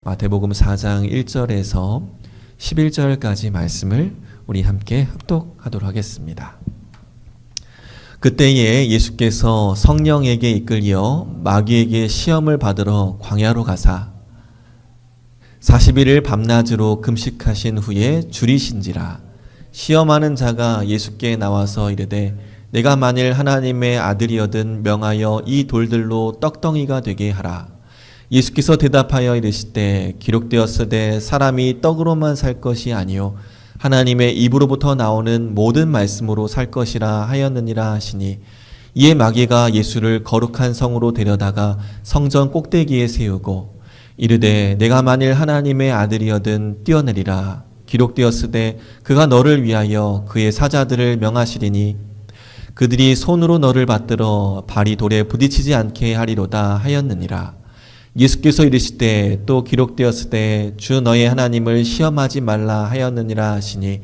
마태복음 4장 1절에서 11절까지 말씀을 우리 함께 합독하도록 하겠습니다. 그때에 예수께서 성령에게 이끌려 마귀에게 시험을 받으러 광야로 가사 40일을 밤낮으로 금식하신 후에 줄이신지라. 시험하는 자가 예수께 나와서 이르되 내가 만일 하나님의 아들이거든 명하여 이 돌들로 떡덩이가 되게 하라. 예수께서 대답하여 이르시되 기록되었으되 사람이 떡으로만 살 것이 아니요 하나님의 입으로부터 나오는 모든 말씀으로 살 것이라 하였느니라 하시니, 이에 마귀가 예수를 거룩한 성으로 데려다가 성전 꼭대기에 세우고 이르되 내가 만일 하나님의 아들이거든 뛰어내리라. 기록되었으되 그가 너를 위하여 그의 사자들을 명하시리니 그들이 손으로 너를 받들어 발이 돌에 부딪히지 않게 하리로다 하였느니라. 예수께서 이르시되 또 기록되었으되 주 너의 하나님을 시험하지 말라 하였느니라 하시니,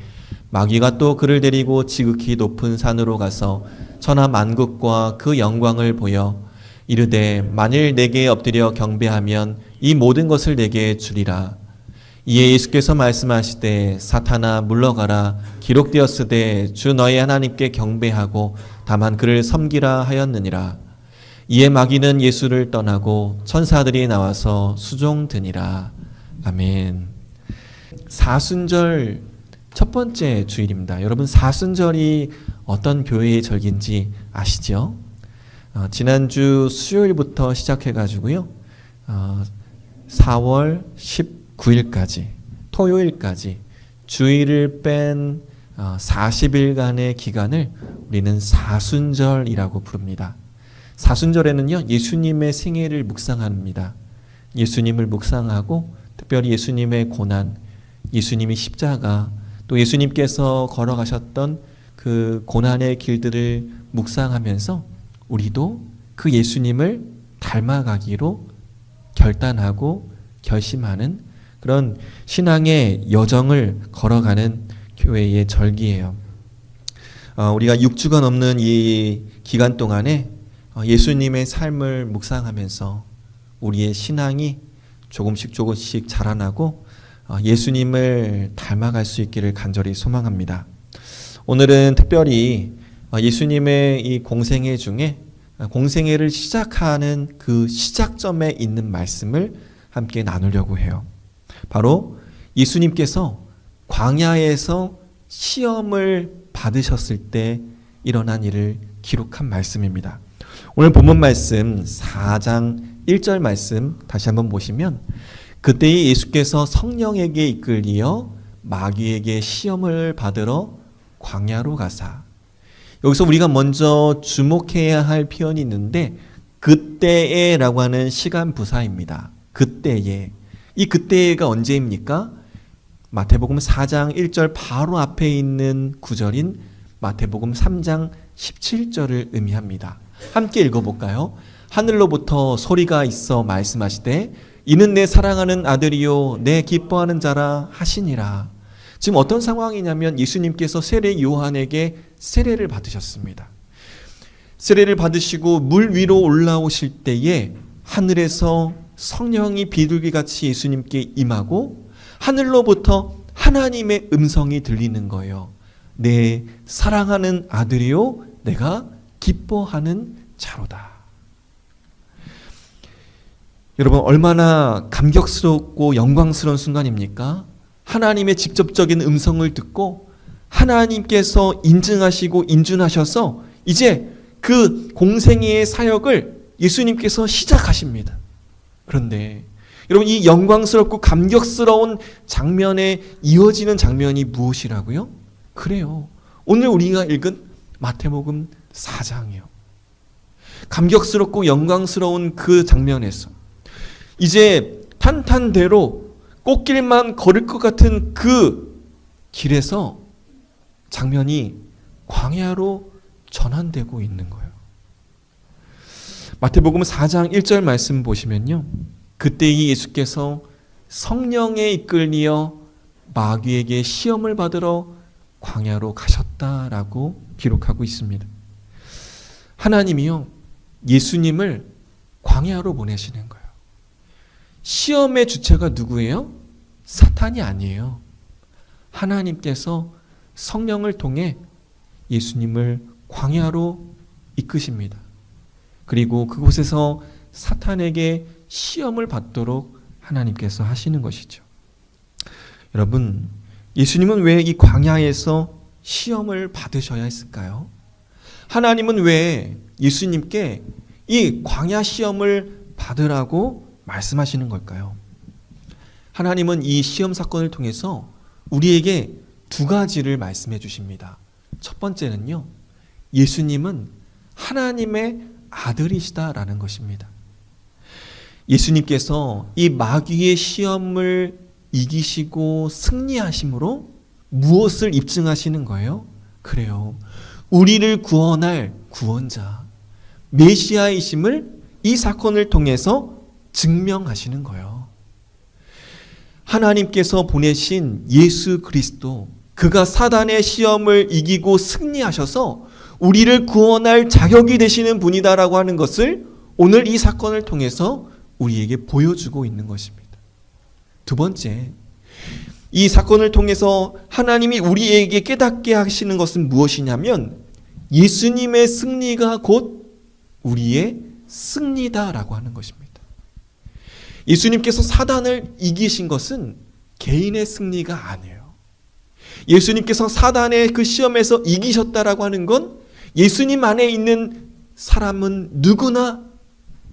마귀가 또 그를 데리고 지극히 높은 산으로 가서 천하 만국과 그 영광을 보여 이르되 만일 내게 엎드려 경배하면 이 모든 것을 내게 주리라. 이에 예수께서 말씀하시되 사탄아 물러가라. 기록되었으되 주 너의 하나님께 경배하고 다만 그를 섬기라 하였느니라. 이에 마귀는 예수를 떠나고 천사들이 나와서 수종드니라. 아멘. 사순절 첫 번째 주일입니다. 여러분, 사순절이 어떤 교회의 절기인지 아시죠? 지난주 수요일부터 시작해가지고요, 4월 19일까지 토요일까지 주일을 뺀 40일간의 기간을 우리는 사순절이라고 부릅니다. 사순절에는요, 예수님의 생애를 묵상합니다. 예수님을 묵상하고 특별히 예수님의 고난, 예수님의 십자가, 또 예수님께서 걸어가셨던 그 고난의 길들을 묵상하면서 우리도 그 예수님을 닮아가기로 결단하고 결심하는 그런 신앙의 여정을 걸어가는 교회의 절기예요. 우리가 6주가 넘는 이 기간 동안에 예수님의 삶을 묵상하면서 우리의 신앙이 조금씩 자라나고 예수님을 닮아갈 수 있기를 간절히 소망합니다. 오늘은 특별히 예수님의 이 공생애 중에 공생애를 시작하는 그 시작점에 있는 말씀을 함께 나누려고 해요. 바로 예수님께서 광야에서 시험을 받으셨을 때 일어난 일을 기록한 말씀입니다. 오늘 본문 말씀 4장 1절 말씀 다시 한번 보시면, 그때에 예수께서 성령에게 이끌리어 마귀에게 시험을 받으러 광야로 가사. 여기서 우리가 먼저 주목해야 할 표현이 있는데, 그때에 라고 하는 시간 부사입니다. 그때에. 이 그때가 언제입니까? 마태복음 4장 1절 바로 앞에 있는 구절인 마태복음 3장 17절을 의미합니다. 함께 읽어볼까요? 하늘로부터 소리가 있어 말씀하시되 이는 내 사랑하는 아들이요 내 기뻐하는 자라 하시니라. 지금 어떤 상황이냐면 예수님께서 세례 요한에게 세례를 받으셨습니다. 세례를 받으시고 물 위로 올라오실 때에 하늘에서 성령이 비둘기같이 예수님께 임하고 하늘로부터 하나님의 음성이 들리는 거예요. 내 사랑하는 아들이요 내가 기뻐하는 자로다. 여러분, 얼마나 감격스럽고 영광스러운 순간입니까? 하나님의 직접적인 음성을 듣고 하나님께서 인증하시고 인준하셔서 이제 그 공생애의 사역을 예수님께서 시작하십니다. 그런데 여러분, 이 영광스럽고 감격스러운 장면에 이어지는 장면이 무엇이라고요? 그래요, 오늘 우리가 읽은 마태복음 4장이요. 감격스럽고 영광스러운 그 장면에서 이제 탄탄대로 꽃길만 걸을 것 같은 그 길에서 장면이 광야로 전환되고 있는 거예요. 마태복음 4장 1절 말씀 보시면요, 그때 이 예수께서 성령에 이끌리어 마귀에게 시험을 받으러 광야로 가셨다라고 기록하고 있습니다. 하나님이요, 예수님을 광야로 보내시는 거예요. 시험의 주체가 누구예요? 사탄이 아니에요. 하나님께서 성령을 통해 예수님을 광야로 이끄십니다. 그리고 그곳에서 사탄에게 시험을 받도록 하나님께서 하시는 것이죠. 여러분, 예수님은 왜 이 광야에서 시험을 받으셔야 했을까요? 하나님은 왜 예수님께 이 광야 시험을 받으라고 말씀하시는 걸까요? 하나님은 이 시험 사건을 통해서 우리에게 두 가지를 말씀해 주십니다. 첫 번째는요, 예수님은 하나님의 아들이시다라는 것입니다. 예수님께서 이 마귀의 시험을 이기시고 승리하심으로 무엇을 입증하시는 거예요? 그래요. 우리를 구원할 구원자, 메시아이심을 이 사건을 통해서 증명하시는 거예요. 하나님께서 보내신 예수 그리스도, 그가 사단의 시험을 이기고 승리하셔서 우리를 구원할 자격이 되시는 분이다라고 하는 것을 오늘 이 사건을 통해서 우리에게 보여주고 있는 것입니다. 두 번째, 이 사건을 통해서 하나님이 우리에게 깨닫게 하시는 것은 무엇이냐면 예수님의 승리가 곧 우리의 승리다라고 하는 것입니다. 예수님께서 사단을 이기신 것은 개인의 승리가 아니에요. 예수님께서 사단의 그 시험에서 이기셨다라고 하는 건 예수님 안에 있는 사람은 누구나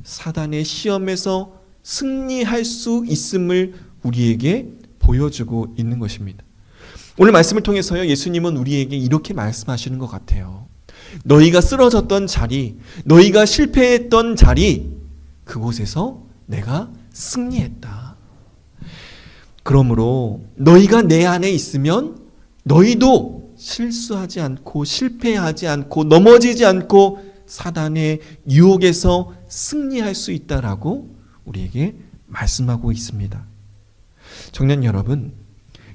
사단의 시험에서 승리할 수 있음을 우리에게 보여주고 있는 것입니다. 오늘 말씀을 통해서요, 예수님은 우리에게 이렇게 말씀하시는 것 같아요. 너희가 쓰러졌던 자리, 너희가 실패했던 자리, 그곳에서 내가 승리했다. 그러므로 너희가 내 안에 있으면 너희도 실수하지 않고 실패하지 않고 넘어지지 않고 사단의 유혹에서 승리할 수 있다라고 우리에게 말씀하고 있습니다. 청년 여러분,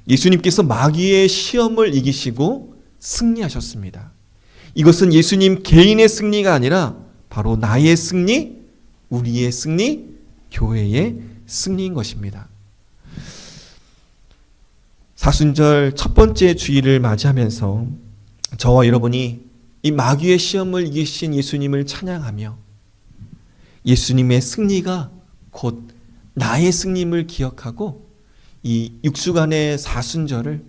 예수님께서 마귀의 시험을 이기시고 승리하셨습니다. 이것은 예수님 개인의 승리가 아니라 바로 나의 승리, 우리의 승리, 교회의 승리인 것입니다. 사순절 첫 번째 주일을 맞이하면서 저와 여러분이 이 마귀의 시험을 이기신 예수님을 찬양하며 예수님의 승리가 곧 나의 승리임을 기억하고 이 6주간의 사순절을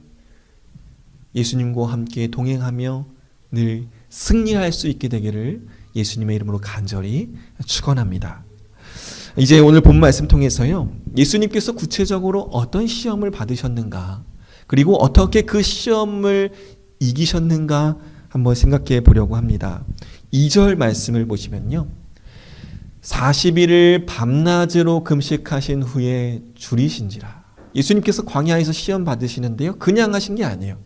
예수님과 함께 동행하며 늘 승리할 수 있게 되기를 예수님의 이름으로 간절히 축원합니다. 이제 오늘 본 말씀 통해서요, 예수님께서 구체적으로 어떤 시험을 받으셨는가, 그리고 어떻게 그 시험을 이기셨는가 한번 생각해 보려고 합니다. 2절 말씀을 보시면요, 40일을 밤낮으로 금식하신 후에 줄이신지라. 예수님께서 광야에서 시험 받으시는데요, 그냥 하신 게 아니에요.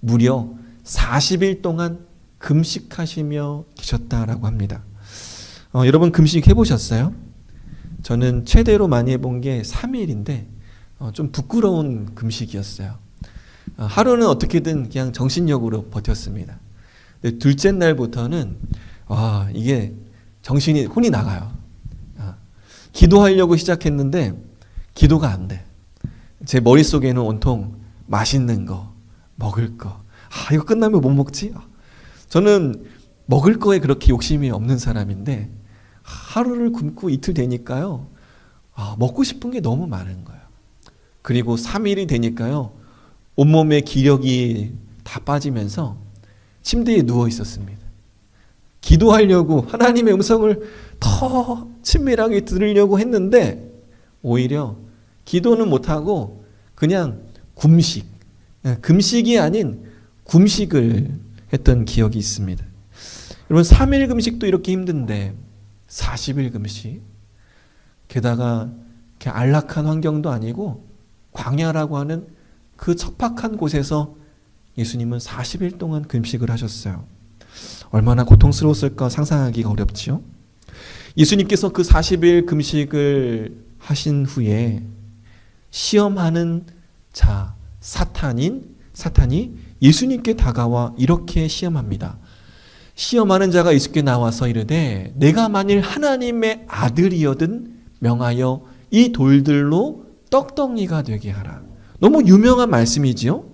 무려 40일 동안 금식하시며 계셨다라고 합니다. 여러분 금식 해보셨어요? 저는 최대로 많이 해본 게 3일인데 좀 부끄러운 금식이었어요. 하루는 어떻게든 그냥 정신력으로 버텼습니다. 근데 둘째 날부터는 이게 혼이 나가요. 기도하려고 시작했는데 기도가 안 돼. 제 머릿속에는 온통 맛있는 거, 먹을 거. 이거 끝나면 뭐 먹지? 저는 먹을 거에 그렇게 욕심이 없는 사람인데 하루를 굶고 이틀 되니까요, 먹고 싶은 게 너무 많은 거예요. 그리고 3일이 되니까요, 온몸에 기력이 다 빠지면서 침대에 누워 있었습니다. 기도하려고 하나님의 음성을 더 친밀하게 들으려고 했는데 오히려 기도는 못하고 그냥 금식이 아닌 굶식을 했던 기억이 있습니다. 여러분 3일 금식도 이렇게 힘든데 40일 금식, 게다가 이렇게 안락한 환경도 아니고 광야라고 하는 그 척박한 곳에서 예수님은 40일 동안 금식을 하셨어요. 얼마나 고통스러웠을까 상상하기가 어렵지요. 예수님께서 그 40일 금식을 하신 후에 시험하는 자, 사탄이 예수님께 다가와 이렇게 시험합니다. 시험하는 자가 예수께 나와서 이르되 내가 만일 하나님의 아들이거든 명하여 이 돌들로 떡덩이가 되게 하라. 너무 유명한 말씀이지요.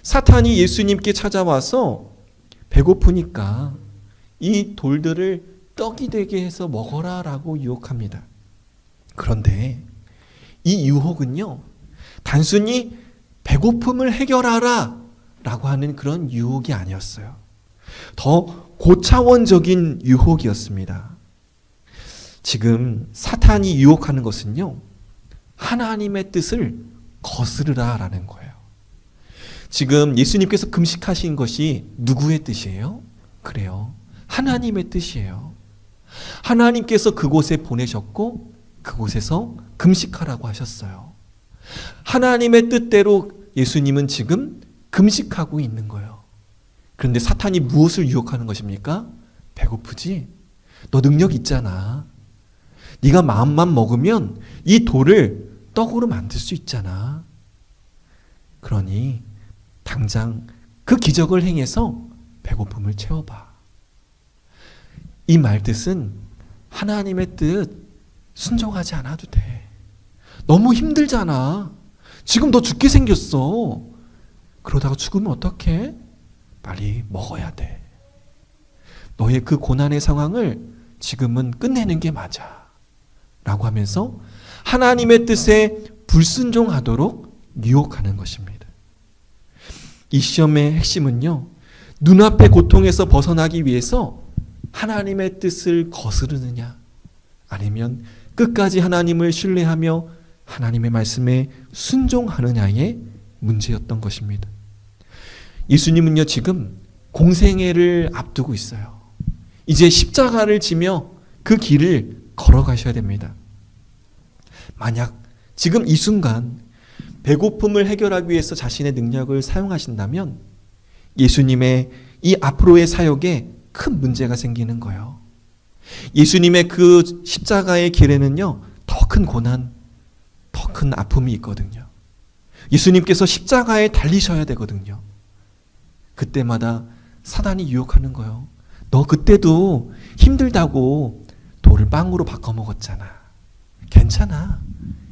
사탄이 예수님께 찾아와서 배고프니까 이 돌들을 떡이 되게 해서 먹어라 라고 유혹합니다. 그런데 이 유혹은요, 단순히 배고픔을 해결하라 라고 하는 그런 유혹이 아니었어요. 더 고차원적인 유혹이었습니다. 지금 사탄이 유혹하는 것은요, 하나님의 뜻을 거스르라 라는 거예요. 지금 예수님께서 금식하신 것이 누구의 뜻이에요? 그래요, 하나님의 뜻이에요. 하나님께서 그곳에 보내셨고 그곳에서 금식하라고 하셨어요. 하나님의 뜻대로 예수님은 지금 금식하고 있는 거예요. 그런데 사탄이 무엇을 유혹하는 것입니까? 배고프지? 너 능력 있잖아. 네가 마음만 먹으면 이 돌을 떡으로 만들 수 있잖아. 그러니 당장 그 기적을 행해서 배고픔을 채워봐. 이 말뜻은 하나님의 뜻 순종하지 않아도 돼. 너무 힘들잖아. 지금 너 죽게 생겼어. 그러다가 죽으면 어떡해? 빨리 먹어야 돼. 너의 그 고난의 상황을 지금은 끝내는 게 맞아. 라고 하면서 하나님의 뜻에 불순종하도록 유혹하는 것입니다. 이 시험의 핵심은요, 눈앞의 고통에서 벗어나기 위해서 하나님의 뜻을 거스르느냐, 아니면 끝까지 하나님을 신뢰하며 하나님의 말씀에 순종하느냐의 문제였던 것입니다. 예수님은요, 지금 공생애를 앞두고 있어요. 이제 십자가를 지며 그 길을 걸어가셔야 됩니다. 만약 지금 이 순간 배고픔을 해결하기 위해서 자신의 능력을 사용하신다면 예수님의 이 앞으로의 사역에 큰 문제가 생기는 거예요. 예수님의 그 십자가의 길에는요, 더 큰 고난, 더 큰 아픔이 있거든요. 예수님께서 십자가에 달리셔야 되거든요. 그때마다 사단이 유혹하는 거예요. 너 그때도 힘들다고 돌을 빵으로 바꿔 먹었잖아. 괜찮아.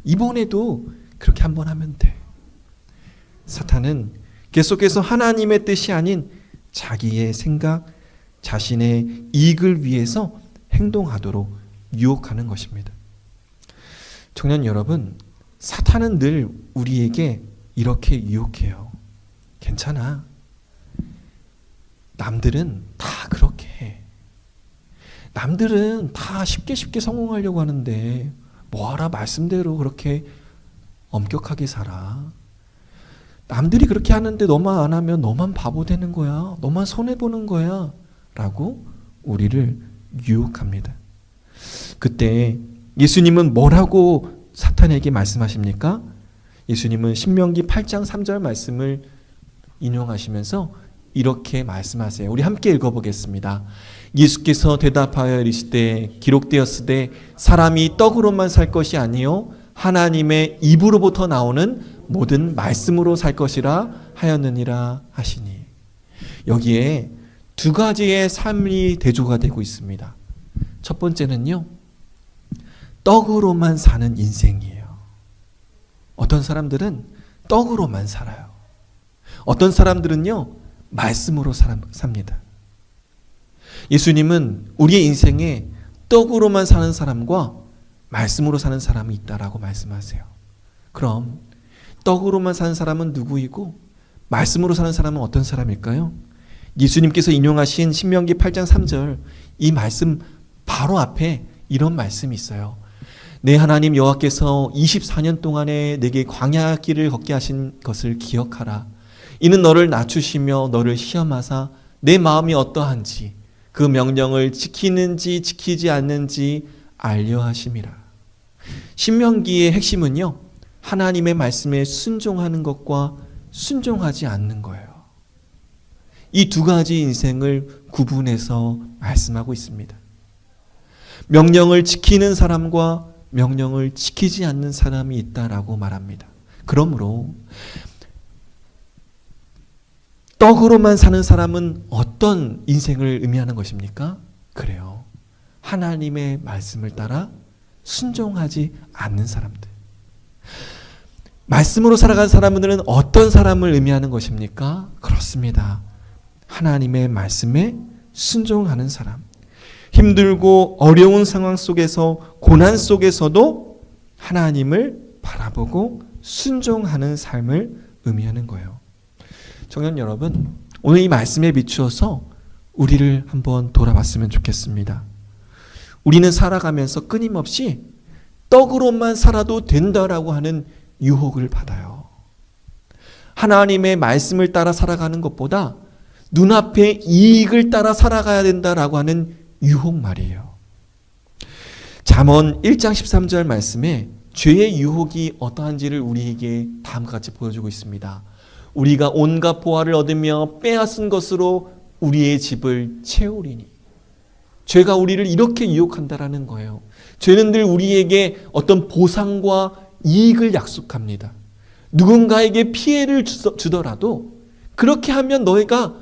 이번에도 그렇게 한번 하면 돼. 사탄은 계속해서 하나님의 뜻이 아닌 자기의 생각, 자신의 이익을 위해서 행동하도록 유혹하는 것입니다. 청년 여러분, 사탄은 늘 우리에게 이렇게 유혹해요. 괜찮아. 남들은 다 그렇게 해. 남들은 다 쉽게 성공하려고 하는데 뭐하라 말씀대로 그렇게 엄격하게 살아. 남들이 그렇게 하는데 너만 안 하면 너만 바보 되는 거야. 너만 손해보는 거야. 라고 우리를 유혹합니다. 그때 예수님은 뭐라고 사탄에게 말씀하십니까? 예수님은 신명기 8장 3절 말씀을 인용하시면서 이렇게 말씀하세요. 우리 함께 읽어보겠습니다. 예수께서 대답하여 이르시되 기록되었으되 사람이 떡으로만 살 것이 아니요 하나님의 입으로부터 나오는 모든 말씀으로 살 것이라 하였느니라 하시니. 여기에 두 가지의 삶이 대조가 되고 있습니다. 첫 번째는요, 떡으로만 사는 인생이에요. 어떤 사람들은 떡으로만 살아요. 어떤 사람들은요, 말씀으로 삽니다. 예수님은 우리의 인생에 떡으로만 사는 사람과 말씀으로 사는 사람이 있다라고 말씀하세요. 그럼 떡으로만 사는 사람은 누구이고 말씀으로 사는 사람은 어떤 사람일까요? 예수님께서 인용하신 신명기 8장 3절, 이 말씀 바로 앞에 이런 말씀이 있어요. 내 하나님 여호와께서 24년 동안에 내게 광야 길을 걷게 하신 것을 기억하라. 이는 너를 낮추시며 너를 시험하사 내 마음이 어떠한지 그 명령을 지키는지 지키지 않는지 알려 하심이라. 신명기의 핵심은요, 하나님의 말씀에 순종하는 것과 순종하지 않는 거예요. 이 두 가지 인생을 구분해서 말씀하고 있습니다. 명령을 지키는 사람과 명령을 지키지 않는 사람이 있다라고 말합니다. 그러므로 떡으로만 사는 사람은 어떤 인생을 의미하는 것입니까? 그래요. 하나님의 말씀을 따라 순종하지 않는 사람들. 말씀으로 살아가는 사람들은 어떤 사람을 의미하는 것입니까? 그렇습니다. 하나님의 말씀에 순종하는 사람. 힘들고 어려운 상황 속에서, 고난 속에서도 하나님을 바라보고 순종하는 삶을 의미하는 거예요. 청년 여러분, 오늘 이 말씀에 비추어서 우리를 한번 돌아봤으면 좋겠습니다. 우리는 살아가면서 끊임없이 떡으로만 살아도 된다라고 하는 유혹을 받아요. 하나님의 말씀을 따라 살아가는 것보다 눈앞의 이익을 따라 살아가야 된다라고 하는 유혹 말이에요. 잠언 1장 13절 말씀에 죄의 유혹이 어떠한지를 우리에게 다음과 같이 보여주고 있습니다. 우리가 온갖 보화를 얻으며 빼앗은 것으로 우리의 집을 채우리니. 죄가 우리를 이렇게 유혹한다라는 거예요. 죄는 늘 우리에게 어떤 보상과 이익을 약속합니다. 누군가에게 피해를 주더라도 그렇게 하면 너희가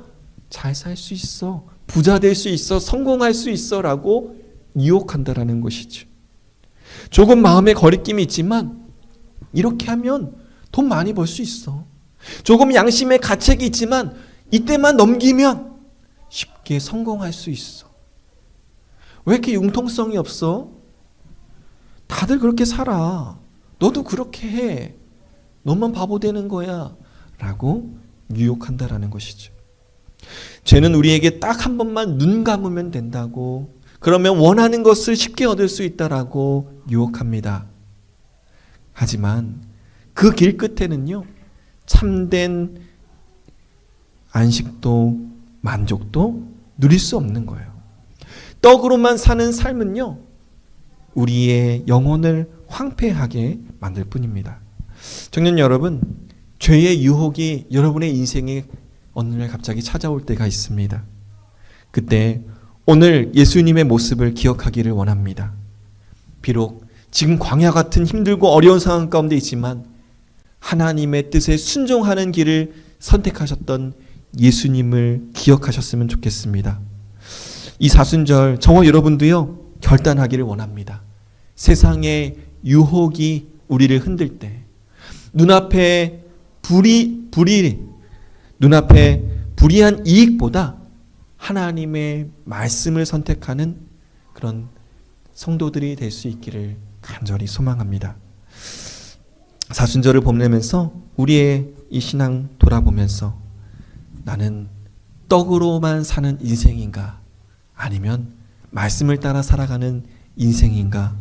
잘 살 수 있어, 부자 될 수 있어, 성공할 수 있어 라고 유혹한다라는 것이죠. 조금 마음에 거리낌이 있지만 이렇게 하면 돈 많이 벌 수 있어. 조금 양심의 가책이 있지만 이때만 넘기면 쉽게 성공할 수 있어. 왜 이렇게 융통성이 없어? 다들 그렇게 살아. 너도 그렇게 해. 너만 바보 되는 거야. 라고 유혹한다라는 것이죠. 죄는 우리에게 딱 한 번만 눈 감으면 된다고, 그러면 원하는 것을 쉽게 얻을 수 있다라고 유혹합니다. 하지만 그 길 끝에는요, 참된 안식도 만족도 누릴 수 없는 거예요. 떡으로만 사는 삶은요, 우리의 영혼을 황폐하게 만들 뿐입니다. 청년 여러분, 죄의 유혹이 여러분의 인생에 어느 날 갑자기 찾아올 때가 있습니다. 그때 오늘 예수님의 모습을 기억하기를 원합니다. 비록 지금 광야 같은 힘들고 어려운 상황 가운데 있지만 하나님의 뜻에 순종하는 길을 선택하셨던 예수님을 기억하셨으면 좋겠습니다. 이 사순절 저와 여러분도요, 결단하기를 원합니다. 세상의 유혹이 우리를 흔들 때, 눈앞에 불이한 이익보다 하나님의 말씀을 선택하는 그런 성도들이 될 수 있기를 간절히 소망합니다. 사순절을 보내면서 우리의 이 신앙 돌아보면서 나는 떡으로만 사는 인생인가, 아니면 말씀을 따라 살아가는 인생인가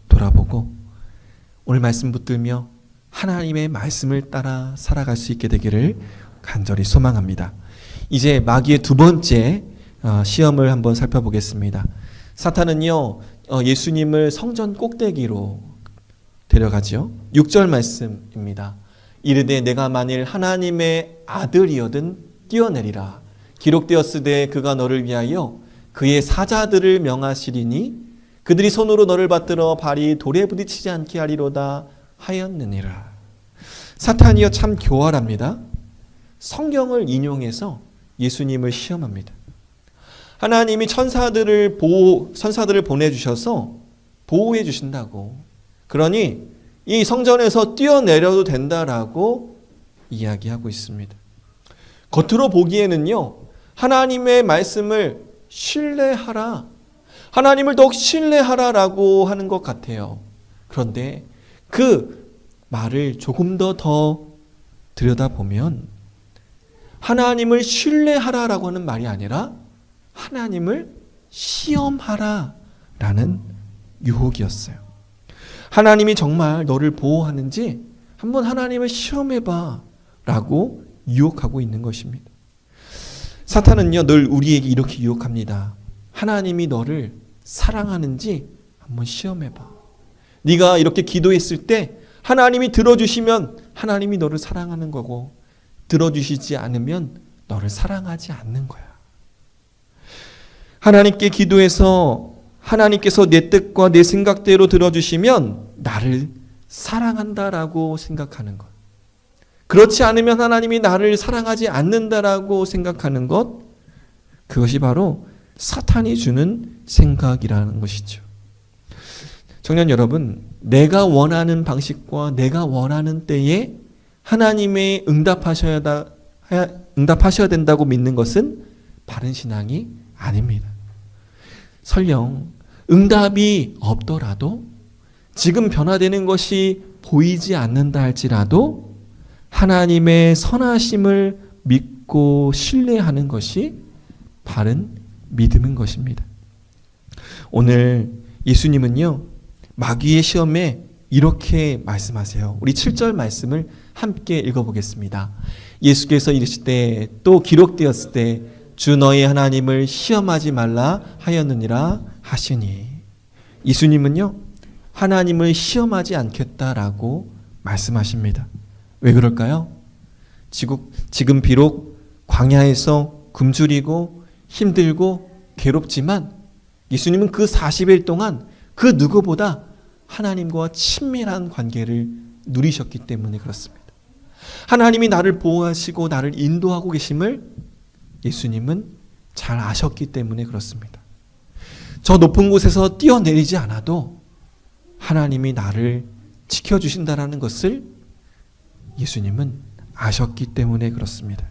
돌아보고 오늘 말씀 붙들며 하나님의 말씀을 따라 살아갈 수 있게 되기를 간절히 소망합니다. 이제 마귀의 두 번째 시험을 한번 살펴보겠습니다. 사탄은요, 예수님을 성전 꼭대기로 데려가죠. 6절 말씀입니다. 이르되 내가 만일 하나님의 아들이어든 뛰어내리라. 기록되었으되 그가 너를 위하여 그의 사자들을 명하시리니 그들이 손으로 너를 받들어 발이 돌에 부딪히지 않게 하리로다 하였느니라. 사탄이요, 참 교활합니다. 성경을 인용해서 예수님을 시험합니다. 하나님이 천사들을 보내주셔서 보호해 주신다고, 그러니 이 성전에서 뛰어내려도 된다라고 이야기하고 있습니다. 겉으로 보기에는요, 하나님의 말씀을 신뢰하라, 하나님을 더욱 신뢰하라라고 하는 것 같아요. 그런데 그 말을 조금 더 들여다보면 하나님을 신뢰하라라고 하는 말이 아니라 하나님을 시험하라라는 유혹이었어요. 하나님이 정말 너를 보호하는지 한번 하나님을 시험해봐 라고 유혹하고 있는 것입니다. 사탄은요, 늘 우리에게 이렇게 유혹합니다. 하나님이 너를 사랑하는지 한번 시험해봐. 네가 이렇게 기도했을 때 하나님이 들어주시면 하나님이 너를 사랑하는 거고, 들어주시지 않으면 너를 사랑하지 않는 거야. 하나님께 기도해서 하나님께서 내 뜻과 내 생각대로 들어주시면 나를 사랑한다라고 생각하는 것, 그렇지 않으면 하나님이 나를 사랑하지 않는다라고 생각하는 것, 그것이 바로 사탄이 주는 생각이라는 것이죠. 청년 여러분, 내가 원하는 방식과 내가 원하는 때에 하나님의 응답하셔야 된다고 믿는 것은 바른 신앙이 아닙니다. 설령 응답이 없더라도 지금 변화되는 것이 보이지 않는다 할지라도 하나님의 선하심을 믿고 신뢰하는 것이 바른 믿음인 것입니다. 오늘 예수님은요, 마귀의 시험에 이렇게 말씀하세요. 우리 7절 말씀을 함께 읽어보겠습니다. 예수께서 이르시되 또 기록되었을 때 주 너희 하나님을 시험하지 말라 하였느니라 하시니, 예수님은요 하나님을 시험하지 않겠다라고 말씀하십니다. 왜 그럴까요? 지금 비록 광야에서 굶주리고 힘들고 괴롭지만 예수님은 그 40일 동안 그 누구보다 하나님과 친밀한 관계를 누리셨기 때문에 그렇습니다. 하나님이 나를 보호하시고 나를 인도하고 계심을 예수님은 잘 아셨기 때문에 그렇습니다. 저 높은 곳에서 뛰어내리지 않아도 하나님이 나를 지켜주신다는 것을 예수님은 아셨기 때문에 그렇습니다.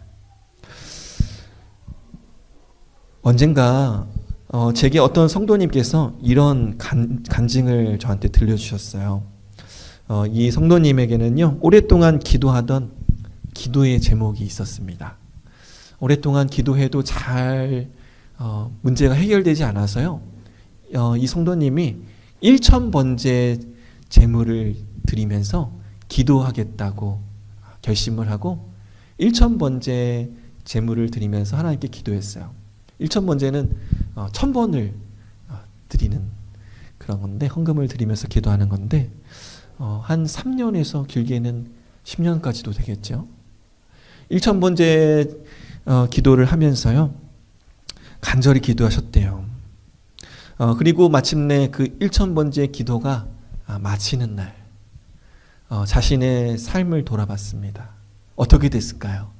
언젠가 제게 어떤 성도님께서 이런 간증을 저한테 들려주셨어요. 이 성도님에게는요, 오랫동안 기도하던 기도의 제목이 있었습니다. 오랫동안 기도해도 잘 문제가 해결되지 않아서요, 이 성도님이 1,000번째 제물을 드리면서 기도하겠다고 결심을 하고 1,000번째 제물을 드리면서 하나님께 기도했어요. 1,000번째는 1,000번을 드리는 그런 건데, 헌금을 드리면서 기도하는 건데, 한 3년에서 길게는 10년까지도 되겠죠. 1,000번째 기도를 하면서요, 간절히 기도하셨대요. 그리고 마침내 그 1,000번째 기도가 마치는 날 자신의 삶을 돌아봤습니다. 어떻게 됐을까요?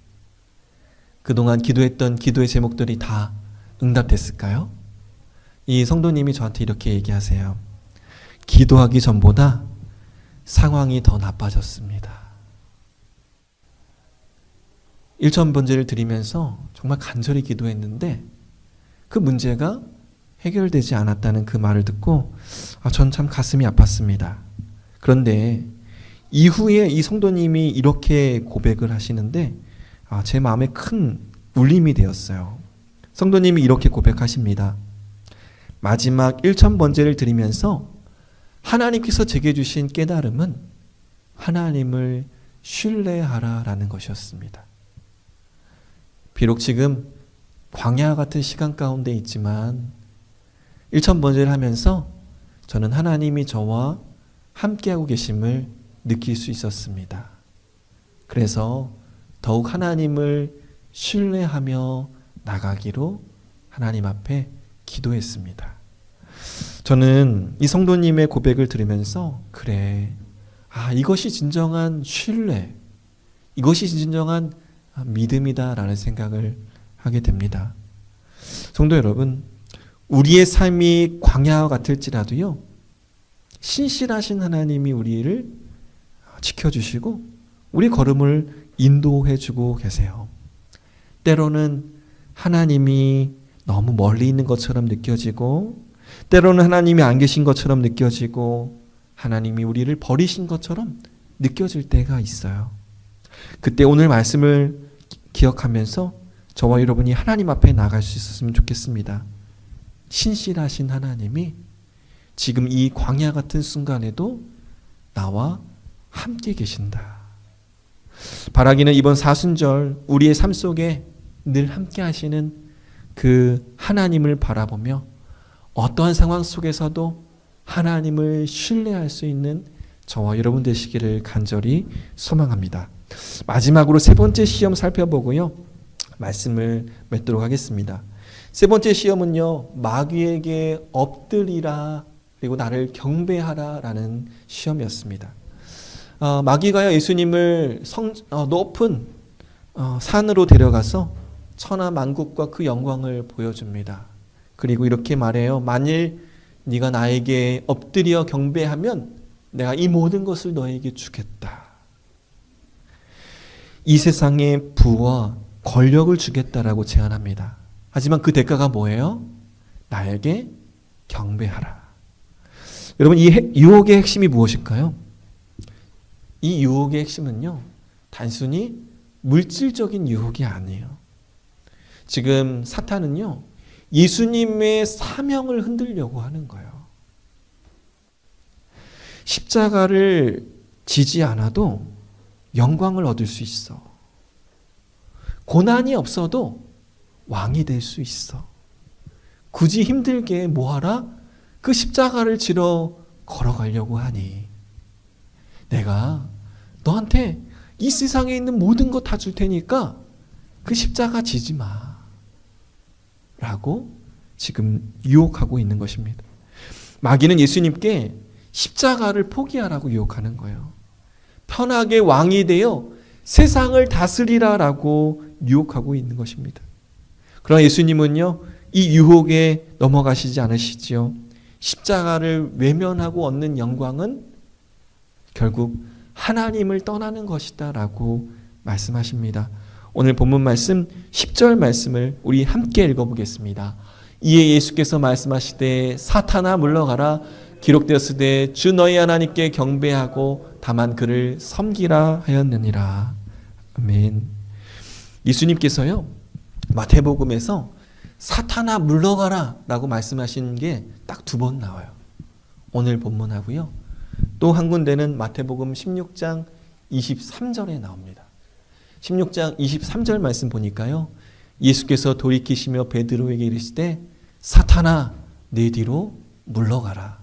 그동안 기도했던 기도의 제목들이 다 응답됐을까요? 이 성도님이 저한테 이렇게 얘기하세요. 기도하기 전보다 상황이 더 나빠졌습니다. 1,000번째를 드리면서 정말 간절히 기도했는데 그 문제가 해결되지 않았다는 그 말을 듣고 전 참 가슴이 아팠습니다. 그런데 이후에 이 성도님이 이렇게 고백을 하시는데 제 마음에 큰 울림이 되었어요. 성도님이 이렇게 고백하십니다. 마지막 1,000번째를 드리면서 하나님께서 제게 주신 깨달음은 하나님을 신뢰하라라는 것이었습니다. 비록 지금 광야 같은 시간 가운데 있지만 1,000번째를 하면서 저는 하나님이 저와 함께하고 계심을 느낄 수 있었습니다. 그래서 더욱 하나님을 신뢰하며 나가기로 하나님 앞에 기도했습니다. 저는 이 성도님의 고백을 들으면서 그래, 이것이 진정한 신뢰, 이것이 진정한 믿음이다라는 생각을 하게 됩니다. 성도 여러분, 우리의 삶이 광야와 같을지라도요, 신실하신 하나님이 우리를 지켜주시고 우리 걸음을 인도해주고 계세요. 때로는 하나님이 너무 멀리 있는 것처럼 느껴지고, 때로는 하나님이 안 계신 것처럼 느껴지고, 하나님이 우리를 버리신 것처럼 느껴질 때가 있어요. 그때 오늘 말씀을 기억하면서 저와 여러분이 하나님 앞에 나갈 수 있었으면 좋겠습니다. 신실하신 하나님이 지금 이 광야 같은 순간에도 나와 함께 계신다. 바라기는 이번 사순절 우리의 삶 속에 늘 함께 하시는 그 하나님을 바라보며 어떠한 상황 속에서도 하나님을 신뢰할 수 있는 저와 여러분 되시기를 간절히 소망합니다. 마지막으로 세 번째 시험 살펴보고요, 말씀을 맺도록 하겠습니다. 세 번째 시험은요, 마귀에게 엎드리라 그리고 나를 경배하라 라는 시험이었습니다. 마귀가요, 예수님을 높은 산으로 데려가서 천하 만국과 그 영광을 보여줍니다. 그리고 이렇게 말해요. 만일 네가 나에게 엎드려 경배하면 내가 이 모든 것을 너에게 주겠다. 이 세상의 부와 권력을 주겠다라고 제안합니다. 하지만 그 대가가 뭐예요? 나에게 경배하라. 여러분, 이 유혹의 핵심이 무엇일까요? 이 유혹의 핵심은요, 단순히 물질적인 유혹이 아니에요. 지금 사탄은요, 예수님의 사명을 흔들려고 하는 거예요. 십자가를 지지 않아도 영광을 얻을 수 있어. 고난이 없어도 왕이 될 수 있어. 굳이 힘들게 뭐하라? 그 십자가를 지러 걸어가려고 하니 내가 너한테 이 세상에 있는 모든 것 다 줄 테니까 그 십자가 지지 마 라고 지금 유혹하고 있는 것입니다. 마귀는 예수님께 십자가를 포기하라고 유혹하는 거예요. 편하게 왕이 되어 세상을 다스리라 라고 유혹하고 있는 것입니다. 그러나 예수님은요, 이 유혹에 넘어가시지 않으시지요. 십자가를 외면하고 얻는 영광은 결국 하나님을 떠나는 것이다 라고 말씀하십니다. 오늘 본문 말씀 10절 말씀을 우리 함께 읽어보겠습니다. 이에 예수께서 말씀하시되 사탄아 물러가라. 기록되었으되 주 너희 하나님께 경배하고 다만 그를 섬기라 하였느니라. 아멘. 예수님께서요, 마태복음에서 사탄아 물러가라 라고 말씀하신 게 딱 2번 나와요. 오늘 본문하고요. 또 한 군데는 마태복음 16장 23절에 나옵니다. 16장 23절 말씀 보니까요, 예수께서 돌이키시며 베드로에게 이르시되 사탄아 내 뒤로 물러가라.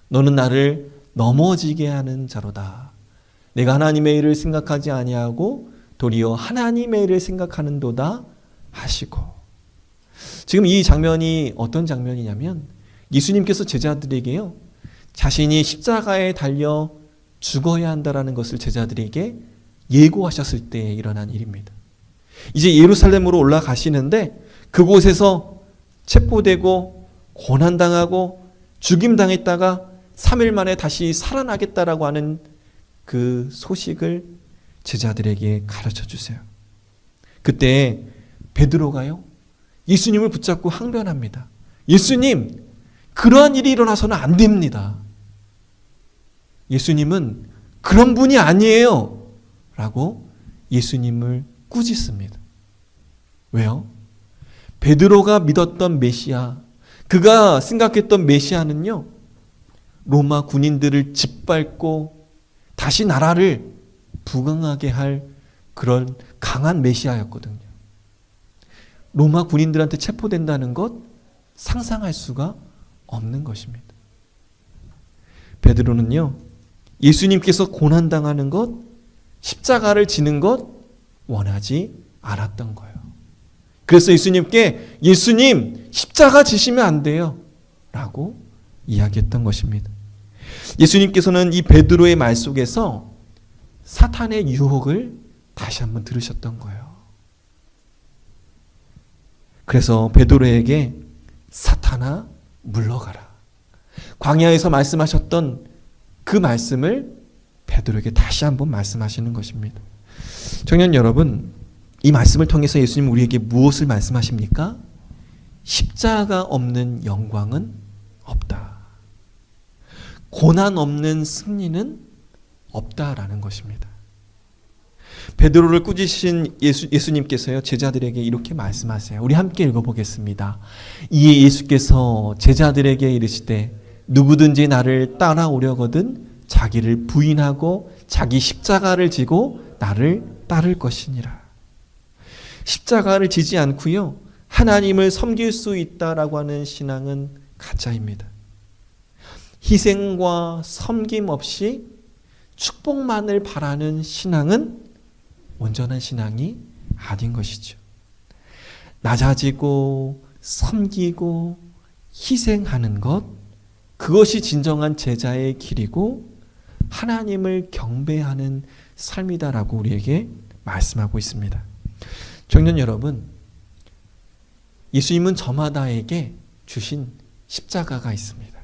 너는 나를 넘어지게 하는 자로다. 내가 하나님의 일을 생각하지 아니하고 도리어 하나님의 일을 생각하는도다 하시고. 지금 이 장면이 어떤 장면이냐면 예수님께서 제자들에게요, 자신이 십자가에 달려 죽어야 한다라는 것을 제자들에게 예고하셨을 때 일어난 일입니다. 이제 예루살렘으로 올라가시는데 그곳에서 체포되고 고난당하고 죽임당했다가 3일 만에 다시 살아나겠다라고 하는 그 소식을 제자들에게 가르쳐 주세요. 그때 베드로가요, 예수님을 붙잡고 항변합니다. 예수님, 그러한 일이 일어나서는 안 됩니다. 예수님은 그런 분이 아니에요 라고 예수님을 꾸짖습니다. 왜요? 베드로가 믿었던 메시아, 그가 생각했던 메시아는요, 로마 군인들을 짓밟고 다시 나라를 부강하게 할 그런 강한 메시아였거든요. 로마 군인들한테 체포된다는 것 상상할 수가 없는 것입니다. 베드로는요, 예수님께서 고난당하는 것, 십자가를 지는 것 원하지 않았던 거예요. 그래서 예수님께 예수님 십자가 지시면 안 돼요 라고 이야기했던 것입니다. 예수님께서는 이 베드로의 말 속에서 사탄의 유혹을 다시 한번 들으셨던 거예요. 그래서 베드로에게 사탄아 물러가라. 광야에서 말씀하셨던 그 말씀을 베드로에게 다시 한번 말씀하시는 것입니다. 청년 여러분, 이 말씀을 통해서 예수님 우리에게 무엇을 말씀하십니까? 십자가 없는 영광은 없다. 고난 없는 승리는 없다라는 것입니다. 베드로를 꾸짖으신 예수님께서요, 제자들에게 이렇게 말씀하세요. 우리 함께 읽어보겠습니다. 이에 예수께서 제자들에게 이르시되 누구든지 나를 따라오려거든 자기를 부인하고 자기 십자가를 지고 나를 따를 것이니라. 십자가를 지지 않고요, 하나님을 섬길 수 있다라고 하는 신앙은 가짜입니다. 희생과 섬김 없이 축복만을 바라는 신앙은 온전한 신앙이 아닌 것이죠. 낮아지고 섬기고 희생하는 것, 그것이 진정한 제자의 길이고 하나님을 경배하는 삶이다라고 우리에게 말씀하고 있습니다. 청년 여러분, 예수님은 저마다에게 주신 십자가가 있습니다.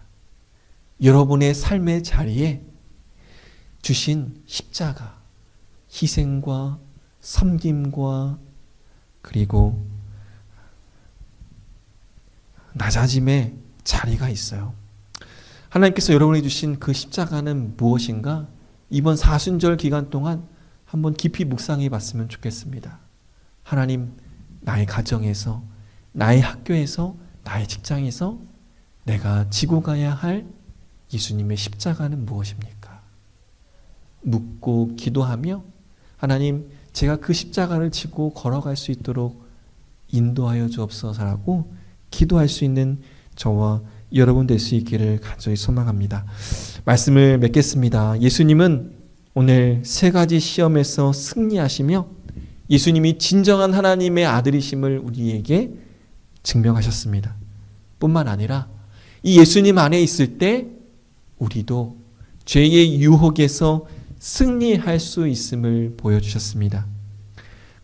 여러분의 삶의 자리에 주신 십자가, 희생과 섬김과 그리고 낮아짐의 자리가 있어요. 하나님께서 여러분에게 주신 그 십자가는 무엇인가? 이번 사순절 기간 동안 한번 깊이 묵상해 봤으면 좋겠습니다. 하나님, 나의 가정에서, 나의 학교에서, 나의 직장에서 내가 지고 가야 할 예수님의 십자가는 무엇입니까? 묻고 기도하며 하나님, 제가 그 십자가를 지고 걸어갈 수 있도록 인도하여 주옵소서라고 기도할 수 있는 저와 여러분 될 수 있기를 간절히 소망합니다. 말씀을 맺겠습니다. 예수님은 오늘 세 가지 시험에서 승리하시며 예수님이 진정한 하나님의 아들이심을 우리에게 증명하셨습니다. 뿐만 아니라 이 예수님 안에 있을 때 우리도 죄의 유혹에서 승리할 수 있음을 보여주셨습니다.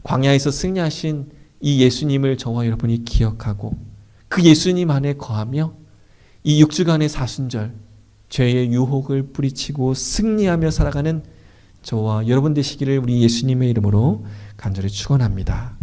광야에서 승리하신 이 예수님을 저와 여러분이 기억하고 그 예수님 안에 거하며 이 6주간의 사순절 죄의 유혹을 뿌리치고 승리하며 살아가는 저와 여러분 되시기를 우리 예수님의 이름으로 간절히 축원합니다.